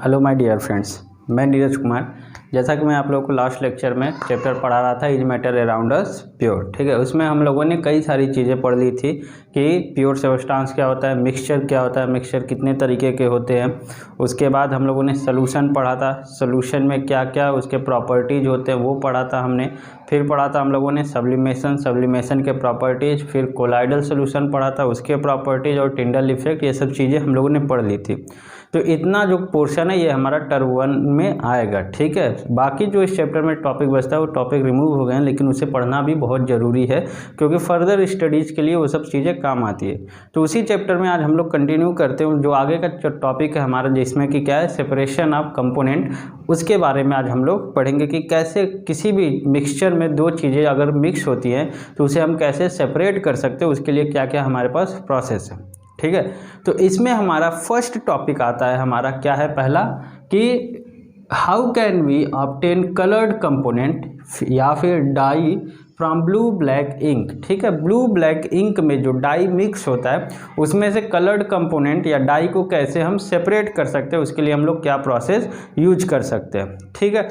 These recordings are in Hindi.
हेलो माय डियर फ्रेंड्स, मैं नीरज कुमार। जैसा कि मैं आप लोगों को लास्ट लेक्चर में चैप्टर पढ़ा रहा था is matter around us pure, ठीक है। उसमें हम लोगों ने कई सारी चीज़ें पढ़ ली थी कि प्योर सब्सटेंस क्या होता है, मिक्सचर क्या होता है, मिक्सचर कितने तरीके के होते हैं। उसके बाद हम लोगों ने सोल्यूशन पढ़ा था, सोल्यूशन में क्या क्या उसके प्रॉपर्टीज़ होते हैं वो पढ़ा था हमने। फिर पढ़ा था हम लोगों ने सब्लिमेशन, सब्लिमेशन के प्रॉपर्टीज़। फिर कोलाइडल सोल्यूशन पढ़ा था, उसके प्रॉपर्टीज़ और टिंडल इफेक्ट, ये सब चीज़ें हम लोगों ने पढ़ ली थी। तो इतना जो पोर्शन है ये हमारा टर्म 1 में आएगा, ठीक है। बाकी जो इस चैप्टर में टॉपिक बचता है वो टॉपिक रिमूव हो गए हैं, लेकिन उसे पढ़ना भी बहुत ज़रूरी है क्योंकि फर्दर स्टडीज़ के लिए वो सब चीज़ें काम आती है। तो उसी चैप्टर में आज हम लोग कंटिन्यू करते हैं। जो आगे का टॉपिक है हमारा, जिसमें कि क्या है, सेपरेशन ऑफ कंपोनेंट, उसके बारे में आज हम लोग पढ़ेंगे कि कैसे किसी भी मिक्सचर में दो चीज़ें अगर मिक्स होती हैं तो उसे हम कैसे सेपरेट कर सकते हैं, उसके लिए क्या क्या हमारे पास प्रोसेस है, ठीक है। तो इसमें हमारा फर्स्ट टॉपिक आता है, हमारा क्या है पहला, कि how can we obtain coloured component या फिर dye from blue black ink, ठीक है। ब्लू ब्लैक इंक में जो डाई मिक्स होता है उसमें से कलर्ड कंपोनेंट या डाई को कैसे हम सेपरेट कर सकते हैं, उसके लिए हम लोग क्या प्रोसेस यूज कर सकते हैं, ठीक है।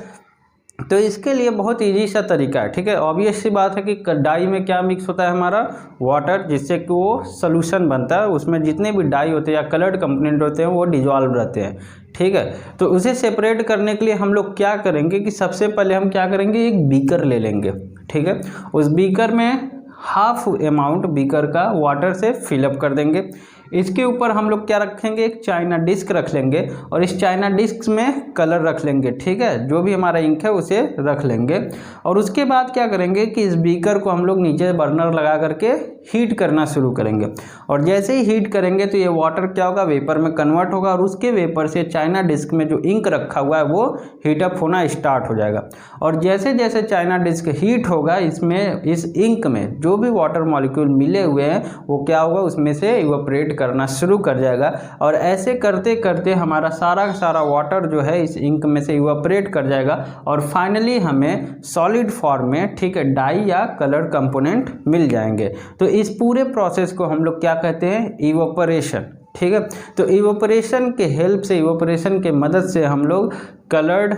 तो इसके लिए बहुत इजी सा तरीका है, ठीक है। ऑब्वियस सी बात है कि डाई में क्या मिक्स होता है हमारा, वाटर, जिससे कि वो सोल्यूशन बनता है। उसमें जितने भी डाई होते हैं या कलर्ड कंपोनेंट होते हैं वो डिजॉल्व रहते हैं, ठीक है। तो उसे सेपरेट करने के लिए हम लोग क्या करेंगे कि सबसे पहले हम क्या करेंगे, एक बीकर ले लेंगे, ठीक है। उस बीकर में हाफ अमाउंट बीकर का वाटर से फिलअप कर देंगे। इसके ऊपर हम लोग क्या रखेंगे, एक चाइना डिस्क रख लेंगे और इस चाइना डिस्क में कलर रख लेंगे, ठीक है। जो भी हमारा इंक है उसे रख लेंगे और उसके बाद क्या करेंगे कि इस बीकर को हम लोग नीचे बर्नर लगा करके हीट करना शुरू करेंगे। और जैसे ही हीट करेंगे तो ये वाटर क्या होगा, वेपर में कन्वर्ट होगा और उसके वेपर से चाइना डिस्क में जो इंक रखा हुआ है वो हीटअप होना स्टार्ट हो जाएगा। और जैसे जैसे चाइना डिस्क हीट होगा, इसमें इस इंक में जो भी वाटर मॉलिक्यूल मिले हुए हैं वो क्या होगा, उसमें से इवेपोरेट करना शुरू कर जाएगा। और ऐसे करते करते हमारा सारा का सारा वाटर जो है इस इंक में से इवेपोरेट कर जाएगा और फाइनली हमें सॉलिड फॉर्म में, ठीक है, डाई या कलर कंपोनेंट मिल जाएंगे। तो इस पूरे प्रोसेस को हम लोग क्या कहते हैं, इवेपोरेशन, ठीक है। तो इवेपोरेशन के हेल्प से, इवेपोरेशन के मदद से हम लोग कलर्ड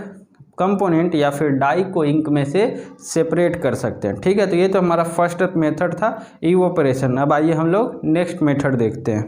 कंपोनेंट या फिर डाई को इंक में से सेपरेट कर सकते हैं, ठीक है। तो ये तो हमारा फर्स्ट मेथड था, इवेपोरेशन। अब आइए हम लोग नेक्स्ट मेथड देखते हैं।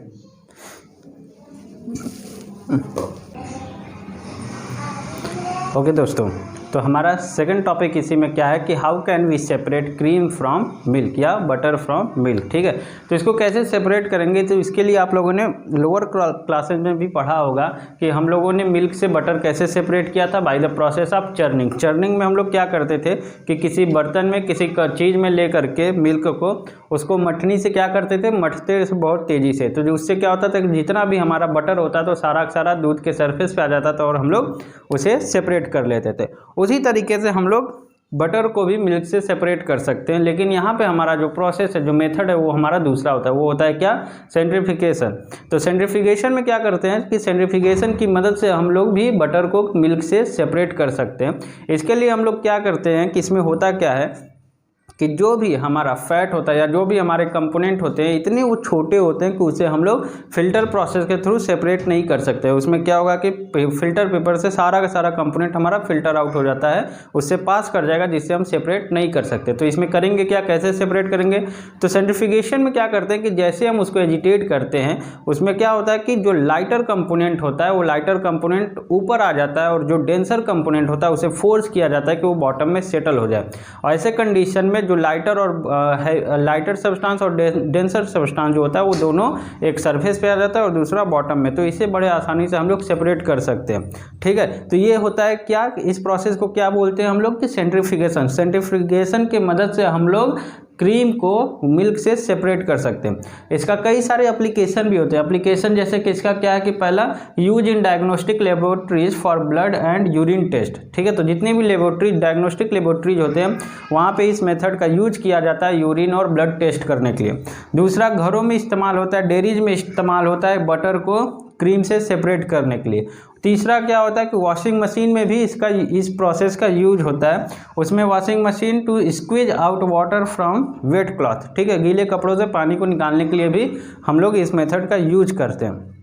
ओके दोस्तों, तो हमारा सेकंड टॉपिक इसी में क्या है कि how can we separate cream from milk या बटर फ्रॉम मिल्क, ठीक है। तो इसको कैसे सेपरेट करेंगे, तो इसके लिए आप लोगों ने लोअर क्लासेज में भी पढ़ा होगा कि हम लोगों ने मिल्क से बटर कैसे सेपरेट किया था, by the process of churning. Churning में हम लोग क्या करते थे कि किसी बर्तन में किसी चीज़ में ले करके मिल्क को, उसको मठनी से क्या करते थे, मठते बहुत तेज़ी से। तो उससे क्या होता था कि जितना भी हमारा बटर होता तो सारा का सारा दूध के सरफेस पे आ जाता था और हम लोग उसे सेपरेट कर लेते थे। उसी तरीके से हम लोग बटर को भी मिल्क से सेपरेट कर सकते हैं, लेकिन यहाँ पे हमारा जो प्रोसेस है, जो मेथड है, वो हमारा दूसरा होता है। वो होता है क्या, सेंट्रीफिकेशन। तो सेंट्रीफिकेशन में क्या करते हैं कि सेंट्रीफिकेशन की मदद से हम लोग भी बटर को मिल्क से सेपरेट कर सकते हैं। इसके लिए हम लोग क्या करते हैं कि इसमें होता क्या है कि जो भी हमारा फैट होता है या जो भी हमारे कंपोनेंट होते हैं इतने वो छोटे होते हैं कि उसे हम लोग फिल्टर प्रोसेस के थ्रू सेपरेट नहीं कर सकते। उसमें क्या होगा कि फिल्टर पेपर से सारा का सारा कंपोनेंट हमारा फिल्टर आउट हो जाता है, उससे पास कर जाएगा, जिससे हम सेपरेट नहीं कर सकते। तो इसमें करेंगे क्या, कैसे सेपरेट करेंगे, तो सेंट्रीफिकेशन में क्या करते हैं कि जैसे हम उसको एजिटेट करते हैं उसमें क्या होता है कि जो लाइटर कंपोनेंट होता है वो लाइटर कंपोनेंट ऊपर आ जाता है और जो डेंसर कंपोनेंट होता है उसे फोर्स किया जाता है कि वो बॉटम में सेटल हो जाए। और ऐसे कंडीशन में जो लाइटर और लाइटर सब्सटेंस और डेंसर सब्सटेंस जो होता है वो दोनों एक सरफेस पे आ जाता है और दूसरा बॉटम में। तो इसे बड़े आसानी से हम लोग सेपरेट कर सकते हैं, ठीक है। तो ये होता है क्या, इस प्रोसेस को क्या बोलते हैं हम लोग कि सेंट्रीफिकेशन। सेंट्रीफिकेशन की मदद से हम लोग क्रीम को मिल्क से सेपरेट कर सकते हैं। इसका कई सारे एप्लीकेशन भी होते हैं। एप्लीकेशन जैसे कि इसका क्या है कि पहला, use in diagnostic laboratories for blood and urine test, ठीक है। तो जितने भी लेबोरेटरी, डायग्नोस्टिक लेबोरेटरीज होते हैं वहाँ पे इस मेथड का यूज किया जाता है यूरिन और ब्लड टेस्ट करने के लिए। दूसरा, घरों में इस्तेमाल होता है, डेयरीज में इस्तेमाल होता है बटर को क्रीम से सेपरेट करने के लिए। तीसरा क्या होता है कि वॉशिंग मशीन में भी इस प्रोसेस का यूज होता है। उसमें washing machine to squeeze out water from wet cloth, ठीक है, गीले कपड़ों से पानी को निकालने के लिए भी हम लोग इस मेथड का यूज करते हैं।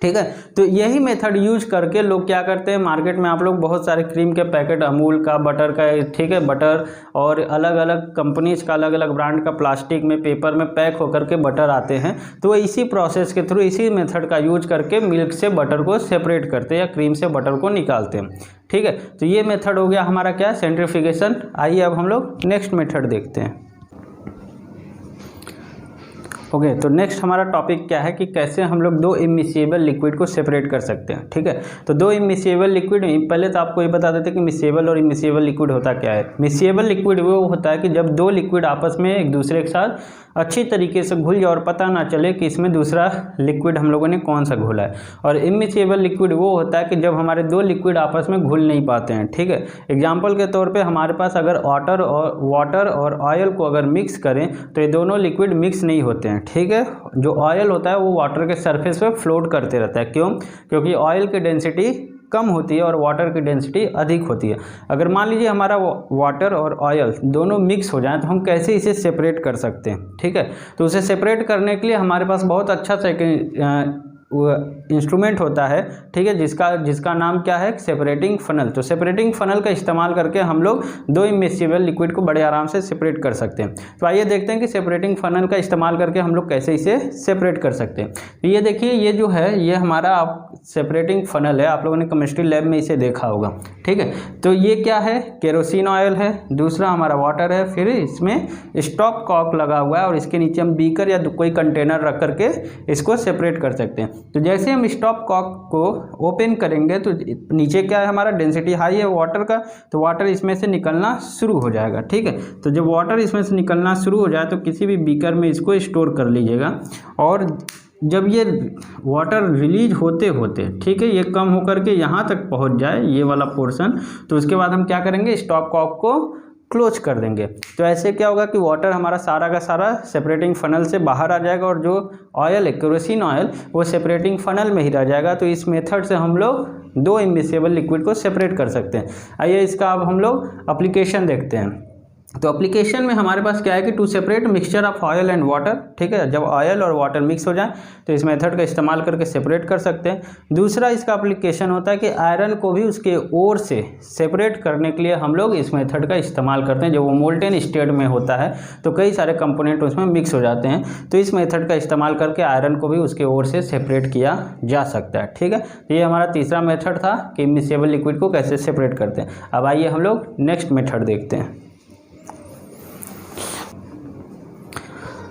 ठीक है। तो यही मेथड यूज करके लोग क्या करते हैं, मार्केट में आप लोग बहुत सारे क्रीम के पैकेट, अमूल का, बटर का, ठीक है, बटर और अलग अलग कंपनीज का, अलग अलग ब्रांड का प्लास्टिक में, पेपर में पैक होकर के बटर आते हैं। तो वो इसी प्रोसेस के थ्रू, इसी मेथड का यूज करके मिल्क से बटर को सेपरेट करते हैं या क्रीम से बटर को निकालते हैं। ठीक है, तो ये मेथड हो गया हमारा क्या, सेंट्रीफ्यूगेशन। आइए अब हम लोग नेक्स्ट मेथड देखते हैं। ओके, तो नेक्स्ट हमारा टॉपिक क्या है कि कैसे हम लोग दो इमिसिएबल लिक्विड को सेपरेट कर सकते हैं। ठीक है, तो दो इमिसिएबल लिक्विड, पहले तो आपको ये बता देते हैं कि मिसिएबल और इमिसिएबल लिक्विड होता क्या है। मिसिएबल लिक्विड वो होता है कि जब दो लिक्विड आपस में एक दूसरे के साथ अच्छी तरीके से घुल जाए और पता ना चले कि इसमें दूसरा लिक्विड हम लोगों ने कौन सा घोला है। और इमिसिएबल लिक्विड वो होता है कि जब हमारे दो लिक्विड आपस में घुल नहीं पाते हैं। ठीक है, एग्जाम्पल के तौर पे हमारे पास अगर वाटर और ऑयल को अगर मिक्स करें तो ये दोनों लिक्विड मिक्स नहीं होते हैं। ठीक है, जो ऑयल होता है वो वाटर के सरफेस पे फ्लोट करते रहता है। क्यों? क्योंकि ऑयल की डेंसिटी कम होती है और वाटर की डेंसिटी अधिक होती है। अगर मान लीजिए हमारा वाटर और ऑयल दोनों मिक्स हो जाएं तो हम कैसे इसे सेपरेट कर सकते हैं। ठीक है, तो उसे सेपरेट करने के लिए हमारे पास बहुत अच्छा सा इंस्ट्रूमेंट होता है। ठीक है, जिसका नाम क्या है, सेपरेटिंग फनल। तो सेपरेटिंग फनल का इस्तेमाल करके हम लोग दो इमिसिएबल लिक्विड को बड़े आराम से सेपरेट कर सकते हैं। तो आइए देखते हैं कि सेपरेटिंग फनल का इस्तेमाल करके हम लोग कैसे इसे सेपरेट कर सकते हैं। तो ये देखिए, ये जो है ये हमारा सेपरेटिंग फनल है, आप लोगों ने केमिस्ट्री लैब में इसे देखा होगा। ठीक है, तो ये क्या है, केरोसिन ऑयल है, दूसरा हमारा वाटर है, फिर इसमें स्टॉप कॉक लगा हुआ है और इसके नीचे हम बीकर या कोई कंटेनर रख करके इसको सेपरेट कर सकते हैं। तो जैसे हम स्टॉप कॉक को ओपन करेंगे तो नीचे क्या है, हमारा डेंसिटी हाई है वाटर का, तो वाटर इसमें से निकलना शुरू हो जाएगा। ठीक है, तो जब वाटर इसमें से निकलना शुरू हो जाए तो किसी भी बीकर में इसको स्टोर कर लीजिएगा। और जब ये वाटर रिलीज होते होते, ठीक है, ये कम होकर के यहाँ तक पहुँच जाए, ये वाला पोर्शन, तो उसके बाद हम क्या करेंगे, स्टॉप कॉक को क्लोज कर देंगे। तो ऐसे क्या होगा कि वाटर हमारा सारा का सारा सेपरेटिंग फनल से बाहर आ जाएगा और जो ऑयल है, केरोसिन ऑयल, वो सेपरेटिंग फनल में ही रह जाएगा। तो इस मेथड से हम लोग दो इमिसिएबल लिक्विड को सेपरेट कर सकते हैं। आइए इसका अब हम लोग एप्लीकेशन देखते हैं। तो एप्लीकेशन में हमारे पास क्या है कि to separate mixture of oil and water. ठीक है, जब ऑयल और वाटर मिक्स हो जाए तो इस मेथड का इस्तेमाल करके सेपरेट कर सकते हैं। दूसरा इसका एप्लीकेशन होता है कि आयरन को भी उसके ओर से सेपरेट करने के लिए हम लोग इस मेथड का इस्तेमाल करते हैं। जब वो मोल्टेन स्टेट में होता है तो कई सारे कंपोनेंट उसमें मिक्स हो जाते हैं, तो इस मेथड का इस्तेमाल करके आयरन को भी उसके ओर से सेपरेट किया जा सकता है। ठीक है, तो ये हमारा तीसरा मेथड था कि इमिसिएबल लिक्विड को कैसे सेपरेट करते हैं। अब आइए हम लोग नेक्स्ट मेथड देखते हैं।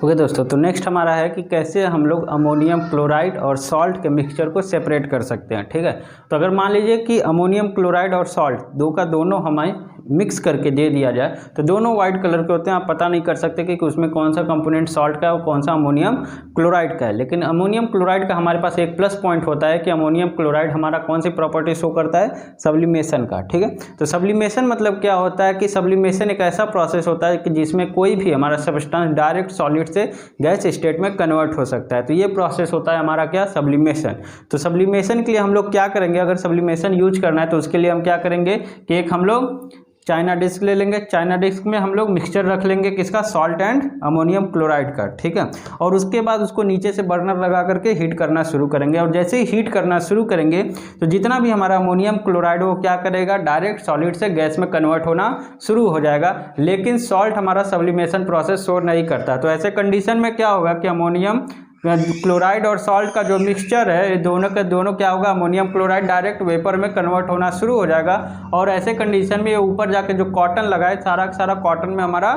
ओके दोस्तों, तो नेक्स्ट हमारा है कि कैसे हम लोग अमोनियम क्लोराइड और सॉल्ट के मिक्सचर को सेपरेट कर सकते हैं। ठीक है, तो अगर मान लीजिए कि अमोनियम क्लोराइड और सॉल्ट दो का दोनों हमें मिक्स करके दे दिया जाए तो दोनों वाइट कलर के होते हैं। आप पता नहीं कर सकते कि उसमें कौन सा कंपोनेंट सॉल्ट का है और कौन सा अमोनियम क्लोराइड का है। लेकिन अमोनियम क्लोराइड का हमारे पास एक प्लस पॉइंट होता है कि अमोनियम क्लोराइड हमारा कौन सी प्रॉपर्टी शो करता है, सब्लिमेशन का। ठीक है, तो सब्लिमेशन मतलब क्या होता है कि सब्लिमेशन एक ऐसा प्रोसेस होता है कि जिसमें कोई भी हमारा सब्सटेंस डायरेक्ट सॉलिड से गैस स्टेट में कन्वर्ट हो सकता है। तो ये प्रोसेस होता है हमारा क्या, सब्लिमेशन। तो सब्लिमेशन के लिए हम लोग क्या करेंगे, अगर सब्लिमेशन यूज करना है तो उसके लिए हम क्या करेंगे कि एक हम लोग चाइना डिस्क ले लेंगे। चाइना डिस्क में हम लोग मिक्सचर रख लेंगे किसका, सॉल्ट एंड अमोनियम क्लोराइड का। ठीक है, और उसके बाद उसको नीचे से बर्नर लगा करके हीट करना शुरू करेंगे। और जैसे ही हीट करना शुरू करेंगे तो जितना भी हमारा अमोनियम क्लोराइड वो क्या करेगा, डायरेक्ट सॉलिड से गैस में कन्वर्ट होना शुरू हो जाएगा। लेकिन सॉल्ट हमारा सब्लिमेशन प्रोसेस शो नहीं करता। तो ऐसे कंडीशन में क्या होगा कि अमोनियम क्लोराइड और सॉल्ट का जो मिक्सचर है, ये दोनों के दोनों क्या होगा, अमोनियम क्लोराइड डायरेक्ट वेपर में कन्वर्ट होना शुरू हो जाएगा। और ऐसे कंडीशन में ये ऊपर जाके जो कॉटन लगा है, सारा का सारा कॉटन में हमारा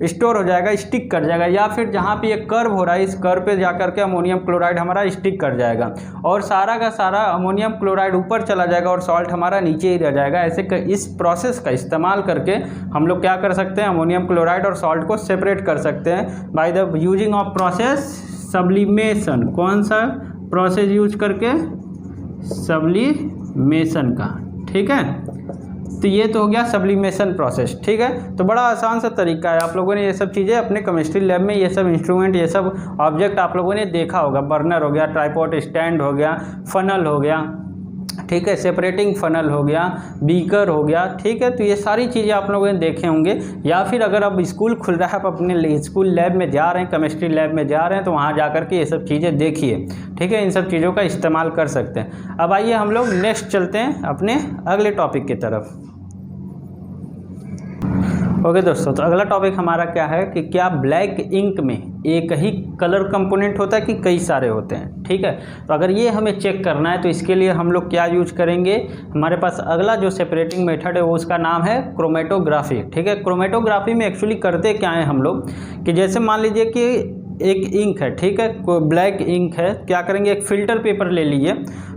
स्टोर हो जाएगा, स्टिक कर जाएगा। या फिर जहाँ पे ये कर्व हो रहा है, इस कर्व पे जाकर के अमोनियम क्लोराइड हमारा स्टिक कर जाएगा और सारा का सारा अमोनियम क्लोराइड ऊपर चला जाएगा और सॉल्ट हमारा नीचे ही रह जाएगा। ऐसे इस प्रोसेस का इस्तेमाल करके हम लोग क्या कर सकते हैं, अमोनियम क्लोराइड और सॉल्ट को सेपरेट कर सकते हैं by the using of process sublimation. कौन सा प्रोसेस यूज करके, सब्लिमेशन का। ठीक है, तो ये तो हो गया सब्लिमेशन प्रोसेस। ठीक है, तो बड़ा आसान सा तरीका है। आप लोगों ने ये सब चीज़ें अपने केमिस्ट्री लैब में, ये सब इंस्ट्रूमेंट, ये सब ऑब्जेक्ट आप लोगों ने देखा होगा। बर्नर हो गया, ट्राइपॉड स्टैंड हो गया, फनल हो गया, ठीक है, सेपरेटिंग फनल हो गया, बीकर हो गया, ठीक है। तो ये सारी चीज़ें आप लोगों ने देखे होंगे, या फिर अगर अब स्कूल खुल रहा है, आप अपने स्कूल लैब में जा रहे हैं, केमिस्ट्री लैब में जा रहे हैं, तो वहाँ जा कर के ये सब चीज़ें देखिए, ठीक है, इन सब चीज़ों का इस्तेमाल कर सकते हैं। अब आइए हम लोग नेक्स्ट चलते हैं अपने अगले टॉपिक की तरफ। ओके दोस्तों, तो अगला टॉपिक हमारा क्या है कि क्या ब्लैक इंक में एक ही कलर कंपोनेंट होता है कि कई सारे होते हैं, ठीक है। तो अगर ये हमें चेक करना है तो इसके लिए हम लोग क्या यूज करेंगे, हमारे पास अगला जो सेपरेटिंग मेथड है वो उसका नाम है क्रोमेटोग्राफी, ठीक है। क्रोमेटोग्राफी में एक्चुअली करते क्या है हम लोग कि जैसे मान लीजिए कि एक इंक है, ठीक है, कोई ब्लैक इंक है, क्या करेंगे, एक फ़िल्टर पेपर ले लीजिए,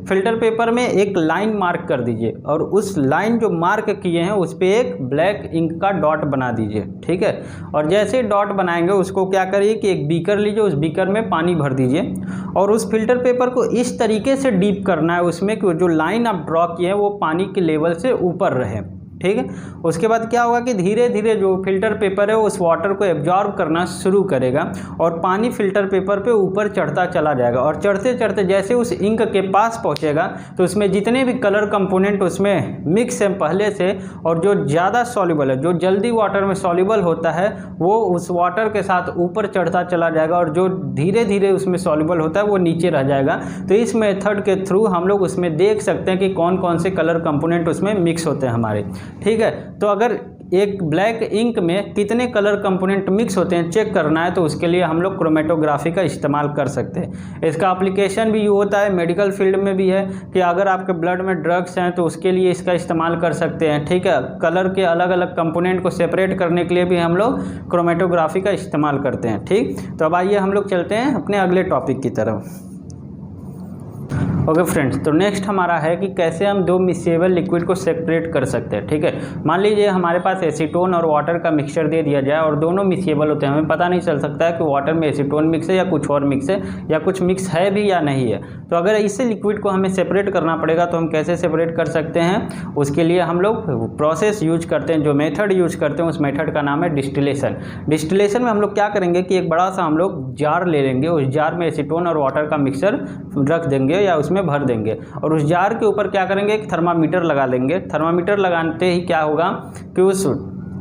फ़िल्टर पेपर में एक लाइन मार्क कर दीजिए और उस लाइन जो मार्क किए हैं उस पर एक ब्लैक इंक का डॉट बना दीजिए, ठीक है। और जैसे डॉट बनाएंगे उसको क्या करिए कि एक बीकर लीजिए, उस बीकर में पानी भर दीजिए और उस फिल्टर पेपर को इस तरीके से डीप करना है उसमें कि जो लाइन आप ड्रॉ किए हैं वो पानी के लेवल से ऊपर रहे, ठीक है। उसके बाद क्या होगा कि धीरे धीरे जो फिल्टर पेपर है उस वाटर को एब्जॉर्ब करना शुरू करेगा और पानी फिल्टर पेपर पे ऊपर चढ़ता चला जाएगा और चढ़ते चढ़ते जैसे उस इंक के पास पहुंचेगा तो उसमें जितने भी कलर कंपोनेंट उसमें मिक्स हैं पहले से और जो ज़्यादा सॉल्युबल है, जो जल्दी वाटर में सॉल्युबल होता है, वो उस वाटर के साथ ऊपर चढ़ता चला जाएगा और जो धीरे धीरे उसमें सॉल्युबल होता है वो नीचे रह जाएगा। तो इस मेथड के थ्रू हम लोग उसमें देख सकते हैं कि कौन कौन से कलर कंपोनेंट उसमें मिक्स होते हैं हमारे, ठीक है। तो अगर एक ब्लैक इंक में कितने कलर कंपोनेंट मिक्स होते हैं चेक करना है तो उसके लिए हम लोग क्रोमेटोग्राफी का इस्तेमाल कर सकते हैं। इसका एप्लीकेशन भी होता है, मेडिकल फील्ड में भी है कि अगर आपके ब्लड में ड्रग्स हैं तो उसके लिए इसका इस्तेमाल कर सकते हैं, ठीक है। कलर के अलग अलग कंपोनेंट को सेपरेट करने के लिए भी हम लोग क्रोमेटोग्राफी का इस्तेमाल करते हैं, ठीक। तो अब आइए हम लोग चलते हैं अपने अगले टॉपिक की तरफ। ओके फ्रेंड्स, तो नेक्स्ट हमारा है कि कैसे हम दो मिक्सेबल लिक्विड को सेपरेट कर सकते हैं, ठीक है। मान लीजिए हमारे पास एसीटोन और वाटर का मिक्सचर दे दिया जाए और दोनों मिक्सेबल होते हैं, हमें पता नहीं चल सकता है कि वाटर में एसीटोन मिक्स है या कुछ और मिक्स है या कुछ मिक्स है भी या नहीं है। तो अगर इससे लिक्विड को हमें सेपरेट करना पड़ेगा तो हम कैसे सेपरेट कर सकते हैं, उसके लिए हम लोग प्रोसेस यूज करते हैं, जो मेथड यूज करते हैं उस मेथड का नाम है डिस्टिलेशन। डिस्टिलेशन में हम लोग क्या करेंगे कि एक बड़ा सा हम लोग जार ले लेंगे, उस जार में एसीटोन और वाटर का मिक्सचर रख देंगे या उसमें भर देंगे और उस जार के ऊपर क्या करेंगे, एक थर्मामीटर लगा लेंगे। थर्मामीटर लगाते ही क्या होगा कि उस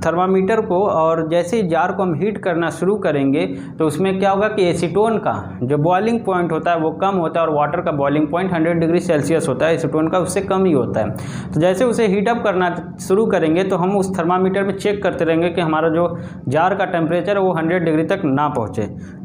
थर्मामीटर को और जैसे ही जार को हम हीट करना शुरू करेंगे तो उसमें क्या होगा कि एसीटोन का जो बॉइलिंग पॉइंट होता है वो कम होता है और वाटर का बॉइलिंग पॉइंट 100 डिग्री सेल्सियस होता है, एसीटोन का उससे कम ही होता है। तो जैसे उसे हीटअप करना शुरू करेंगे तो हम उस थर्मामीटर में चेक करते रहेंगे कि हमारा जो जार का टेम्परेचर है वो 100 डिग्री तक ना पहुँचे।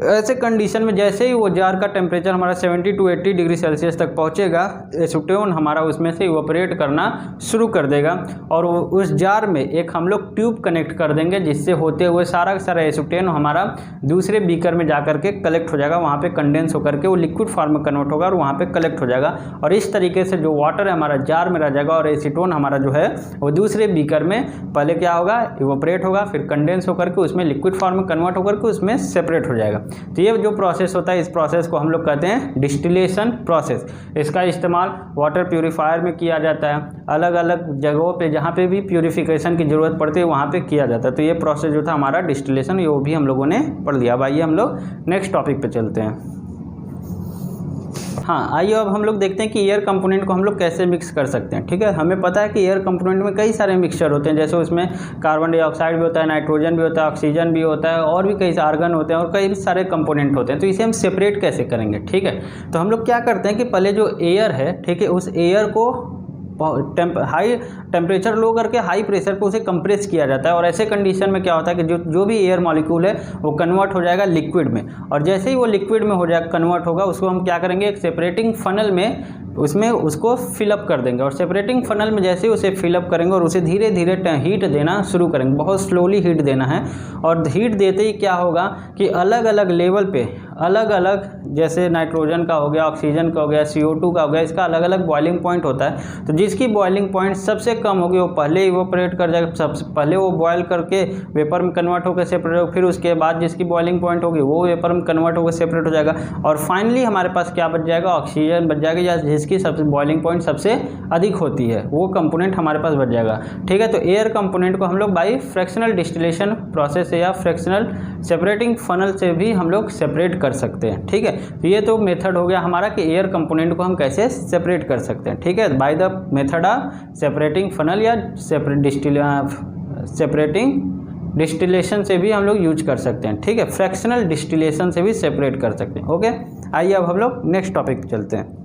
ऐसे कंडीशन में जैसे ही वो जार का टेम्परेचर हमारा 70 to 80 डिग्री सेल्सियस तक पहुंचेगा, एसीटोन हमारा उसमें से इवोपरेट करना शुरू कर देगा और उस जार में एक हम लोग ट्यूब कनेक्ट कर देंगे जिससे होते हुए सारा का सारा एसीटोन हमारा दूसरे बीकर में जा करके कलेक्ट हो जाएगा, वहाँ पे कंडेंस होकर के वो लिक्विड फॉर्म में कन्वर्ट होगा और वहाँ पे कलेक्ट हो जाएगा और इस तरीके से जो वाटर है हमारा जार में रह जाएगा और एसीटोन हमारा जो है वो दूसरे बीकर में पहले क्या होगा, इवोपरेट होगा, फिर कंडेंस होकर के उसमें लिक्विड फॉर्म में कन्वर्ट होकर के उसमें सेपरेट हो जाएगा। तो ये जो प्रोसेस होता है इस प्रोसेस को हम लोग कहते हैं डिस्टिलेशन प्रोसेस। इसका इस्तेमाल वाटर प्यूरीफायर में किया जाता है, अलग अलग जगहों पे जहाँ पे भी प्यूरिफिकेशन की ज़रूरत पड़ती है वहाँ पे किया जाता है। तो ये प्रोसेस जो था हमारा डिस्टिलेशन, ये वो भी हम लोगों ने पढ़ लिया। अब आइए हम लोग नेक्स्ट टॉपिक पे चलते हैं। हाँ, आइए अब हम लोग देखते हैं कि एयर कंपोनेंट को हम लोग कैसे मिक्स कर सकते हैं, ठीक है। हमें पता है कि एयर कंपोनेंट में कई सारे मिक्सचर होते हैं, जैसे उसमें कार्बन डाइऑक्साइड भी होता है, नाइट्रोजन भी होता है, ऑक्सीजन भी होता है और भी कई आर्गन होते हैं और कई सारे कंपोनेंट होते हैं। तो इसे हम सेपरेट कैसे करेंगे, ठीक है। तो हम लोग क्या करते हैं कि पहले जो एयर है, ठीक है, उस एयर को हाई टेम्परेचर लो करके हाई प्रेशर पे उसे कंप्रेस किया जाता है और ऐसे कंडीशन में क्या होता है कि जो भी एयर मॉलिक्यूल है वो कन्वर्ट हो जाएगा लिक्विड में और जैसे ही वो लिक्विड में हो जाएगा, कन्वर्ट होगा, उसको हम क्या करेंगे, एक सेपरेटिंग फनल में उसमें उसको फिलअप कर देंगे और सेपरेटिंग फनल में जैसे ही उसे फिलअप करेंगे और उसे धीरे धीरे हीट देना शुरू करेंगे, बहुत स्लोली हीट देना है। और हीट देते ही क्या होगा कि अलग अलग लेवल पे अलग अलग, जैसे नाइट्रोजन का हो गया, ऑक्सीजन का हो गया, CO2 का हो गया, इसका अलग अलग बॉइलिंग पॉइंट होता है। तो जिसकी बॉइलिंग पॉइंट सबसे कम होगी वो पहले इवोपरेट कर जाएगा, सबसे पहले वो बॉयल करके वेपर में कन्वर्ट होकर सेपरेट हो, फिर उसके बाद जिसकी बॉइलिंग पॉइंट होगी वो वेपर में कन्वर्ट होकर सेपरेट हो जाएगा और फाइनली हमारे पास क्या बच जाएगा, ऑक्सीजन बच जाएगा या जिसकी सबसे बॉइलिंग पॉइंट सबसे अधिक होती है वो कंपोनेंट हमारे पास बच जाएगा, ठीक है। तो एयर कंपोनेंट को हम लोग बाई फ्रैक्शनल डिस्टिलेशन प्रोसेस या फ्रैक्शनल सेपरेटिंग फनल से भी हम लोग सेपरेट कर सकते हैं। ठीक है, तो ये तो मेथड हो गया हमारा कि एयर कंपोनेंट को हम कैसे सेपरेट कर सकते हैं। ठीक है, by the method of separating funnel या सेपरेटिंग डिस्टिलेशन से भी हम लोग यूज कर सकते हैं। ठीक है, फ्रैक्शनल डिस्टिलेशन से भी सेपरेट कर सकते हैं। ओके, आइए अब हम लोग नेक्स्ट टॉपिक चलते हैं।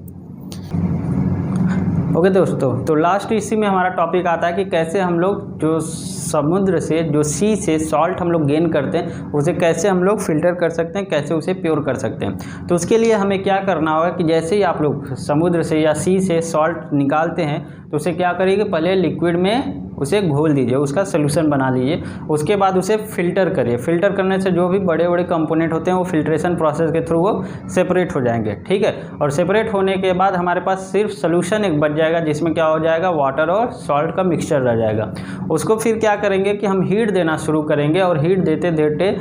ओके दोस्तों, तो लास्ट इसी में हमारा टॉपिक आता है कि कैसे हम लोग जो समुद्र से, जो सी से सॉल्ट हम लोग गेन करते हैं, उसे कैसे हम लोग फिल्टर कर सकते हैं, कैसे उसे प्योर कर सकते हैं। तो उसके लिए हमें क्या करना होगा कि जैसे ही आप लोग समुद्र से या सी से सॉल्ट निकालते हैं तो उसे क्या करिए, पहले लिक्विड में उसे घोल दीजिए, उसका सोल्यूशन बना लीजिए। उसके बाद उसे फ़िल्टर करिए। फ़िल्टर करने से जो भी बड़े बड़े कंपोनेंट होते हैं वो फिल्ट्रेशन प्रोसेस के थ्रू वो सेपरेट हो जाएंगे। ठीक है, और सेपरेट होने के बाद हमारे पास सिर्फ सोल्यूशन एक बच जाएगा, जिसमें क्या हो जाएगा, वाटर और सॉल्ट का मिक्सचर रह जाएगा। उसको फिर क्या करेंगे कि हम हीट देना शुरू करेंगे, और हीट देते देते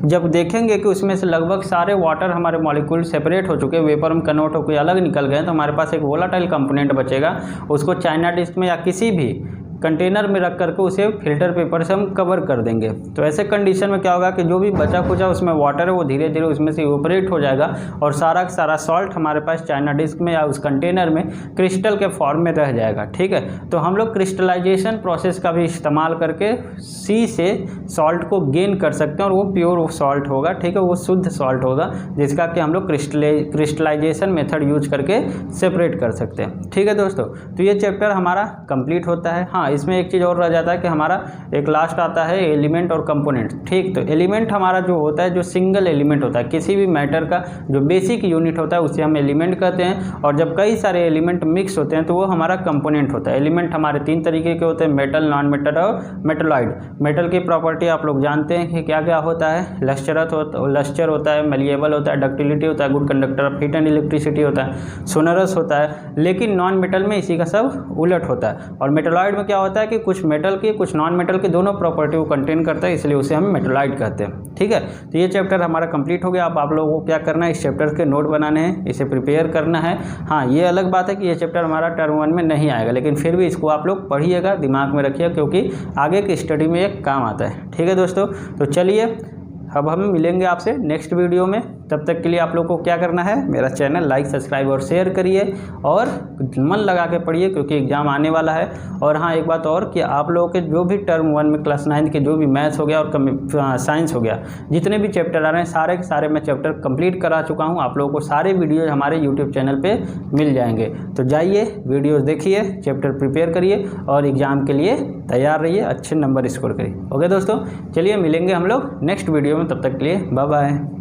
जब देखेंगे कि उसमें से लगभग सारे वाटर हमारे मॉलिक्यूल सेपरेट हो चुके, वेपर में कन्वर्ट होकर अलग निकल गए, तो हमारे पास एक वोलाटाइल कंपोनेंट बचेगा। उसको चाइना डिस्क में या किसी भी कंटेनर में रख करके उसे फिल्टर पेपर से हम कवर कर देंगे। तो ऐसे कंडीशन में क्या होगा कि जो भी बचा खुचा उसमें वाटर है वो धीरे धीरे उसमें से इवोपरेट हो जाएगा, और सारा का सारा सॉल्ट हमारे पास चाइना डिस्क में या उस कंटेनर में क्रिस्टल के फॉर्म में रह जाएगा। ठीक है, तो हम लोग क्रिस्टलाइजेशन प्रोसेस का भी इस्तेमाल करके सी से सॉल्ट को गेन कर सकते हैं, और वो प्योर सॉल्ट होगा। ठीक है, वो शुद्ध सॉल्ट होगा, जिसका कि हम लोग क्रिस्टलाइजेशन मेथड यूज करके सेपरेट कर सकते हैं। ठीक है दोस्तों, तो ये चैप्टर हमारा कंप्लीट होता है। हाँ, इसमें एक चीज़ और रह जाता है कि हमारा एक लास्ट आता है एलिमेंट और कंपोनेंट। ठीक, तो एलिमेंट हमारा जो होता है, जो सिंगल एलिमेंट होता है, किसी भी मैटर का जो बेसिक यूनिट होता है उसे हम एलिमेंट कहते हैं। और जब कई सारे एलिमेंट मिक्स होते हैं तो वो हमारा कंपोनेंट होता है। एलिमेंट हमारे 3 तरीके के होते हैं, मेटल, नॉन मेटल और मेटलॉइड। मेटल की प्रॉपर्टी आप लोग जानते हैं कि क्या क्या होता है, लस्टर होता है, मेलिएबल होता है, डक्टिलिटी होता है, good conductor of heat and electricity होता है, सोनरस होता है। लेकिन नॉन मेटल में इसी का सब उलट होता है। और मेटलॉइड में क्या होता है कि कुछ मेटल की कुछ नॉन मेटल की दोनों प्रॉपर्टी को कंटेन करता है, इसलिए उसे हम मेटलॉइड कहते हैं। ठीक है, तो ये चैप्टर हमारा कंप्लीट हो गया। अब आप लोगों को क्या करना है, इस चैप्टर के नोट बनाने हैं, इसे प्रिपेयर करना है। हाँ, ये अलग बात है कि ये चैप्टर हमारा टर्म 1 में नहीं आएगा, लेकिन फिर भी इसको आप लोग पढ़िएगा, दिमाग में रखिएगा, क्योंकि आगे की स्टडी में ये काम आता है। ठीक है दोस्तों, तो चलिए अब हम मिलेंगे आपसे नेक्स्ट वीडियो में। तब तक के लिए आप लोग को क्या करना है, मेरा चैनल लाइक, सब्सक्राइब और शेयर करिए, और मन लगा के पढ़िए, क्योंकि एग्ज़ाम आने वाला है। और हाँ, एक बात और कि आप लोगों के जो भी टर्म 1 में क्लास 9 के जो भी मैथ्स हो गया और साइंस हो गया, जितने भी चैप्टर आ रहे हैं सारे के सारे मैं चैप्टर कंप्लीट करा चुका हूँ। आप लोगों को सारे वीडियोज़ हमारे यूट्यूब चैनल पर मिल जाएंगे। तो जाइए, वीडियोज़ देखिए, चैप्टर प्रिपेयर करिए, और एग्ज़ाम के लिए तैयार रहिए, अच्छे नंबर स्कोर करिए। ओके दोस्तों, चलिए मिलेंगे हम लोग नेक्स्ट वीडियो में। तब तक के लिए बाय बाय।